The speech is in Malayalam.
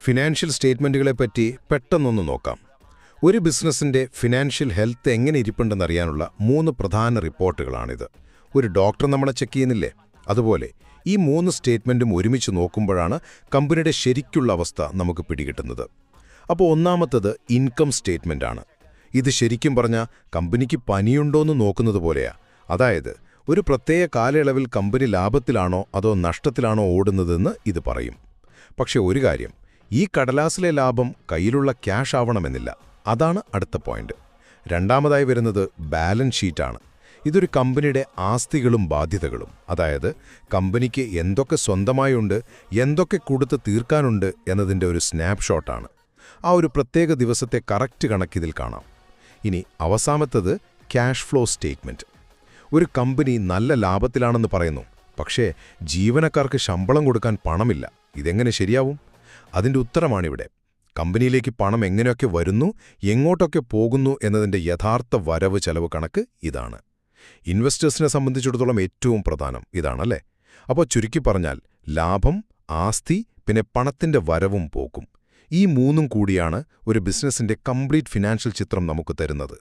ഫിനാൻഷ്യൽ സ്റ്റേറ്റ്മെൻറ്റുകളെപ്പറ്റി പെട്ടെന്നൊന്ന് നോക്കാം. ഒരു ബിസിനസ്സിൻ്റെ ഫിനാൻഷ്യൽ ഹെൽത്ത് എങ്ങനെ ഇരിപ്പുണ്ടെന്നറിയാനുള്ള 3 പ്രധാന റിപ്പോർട്ടുകളാണിത്. ഒരു ഡോക്ടർ നമ്മളെ ചെക്ക് ചെയ്യുന്നില്ലേ? അതുപോലെ ഈ 3 സ്റ്റേറ്റ്മെൻറ്റും ഒരുമിച്ച് നോക്കുമ്പോഴാണ് കമ്പനിയുടെ ശരിക്കുള്ള അവസ്ഥ നമുക്ക് പിടികിട്ടുന്നത്. അപ്പോൾ ഒന്നാമത്തത് ഇൻകം സ്റ്റേറ്റ്മെൻറ്റാണ്. ഇത് ശരിക്കും പറഞ്ഞാൽ കമ്പനിക്ക് പനിയുണ്ടോയെന്ന് നോക്കുന്നത് പോലെയാ. അതായത് ഒരു പ്രത്യേക കാലയളവിൽ കമ്പനി ലാഭത്തിലാണോ അതോ നഷ്ടത്തിലാണോ ഓടുന്നതെന്ന് ഇത് പറയും. പക്ഷേ ഒരു കാര്യം, ഈ കടലാസിലെ ലാഭം കയ്യിലുള്ള ക്യാഷ് ആവണമെന്നില്ല. അതാണ് അടുത്ത പോയിന്റ്. രണ്ടാമതായി വരുന്നത് ബാലൻസ് ഷീറ്റാണ്. ഇതൊരു കമ്പനിയുടെ ആസ്തികളും ബാധ്യതകളും, അതായത് കമ്പനിക്ക് എന്തൊക്കെ സ്വന്തമായുണ്ട്, എന്തൊക്കെ കൊടുത്ത് തീർക്കാനുണ്ട് എന്നതിൻ്റെ ഒരു സ്നാപ്ഷോട്ടാണ്. ആ ഒരു പ്രത്യേക ദിവസത്തെ കറക്റ്റ് കണക്കിതിൽ കാണാം. ഇനി അവസാനത്തത് ക്യാഷ് ഫ്ലോ സ്റ്റേറ്റ്മെൻറ്റ്. ഒരു കമ്പനി നല്ല ലാഭത്തിലാണെന്ന് പറയുന്നു, പക്ഷേ ജീവനക്കാർക്ക് ശമ്പളം കൊടുക്കാൻ പണമില്ല. ഇതെങ്ങനെ ശരിയാവും? അതിൻ്റെ ഉത്തരമാണിവിടെ. കമ്പനിയിലേക്ക് പണം എങ്ങനെയൊക്കെ വരുന്നു, എങ്ങോട്ടൊക്കെ പോകുന്നു എന്നതിൻ്റെ യഥാർത്ഥ വരവ് ചെലവ് കണക്ക് ഇതാണ്. ഇൻവെസ്റ്റേഴ്സിനെ സംബന്ധിച്ചിടത്തോളം ഏറ്റവും പ്രധാനം ഇതാണല്ലേ. അപ്പോൾ ചുരുക്കി പറഞ്ഞാൽ ലാഭം, ആസ്തി, പിന്നെ പണത്തിൻ്റെ വരവും പോക്കും, ഈ 3 കൂടിയാണ് ഒരു ബിസിനസ്സിൻ്റെ കംപ്ലീറ്റ് ഫിനാൻഷ്യൽ ചിത്രം നമുക്ക് തരുന്നത്.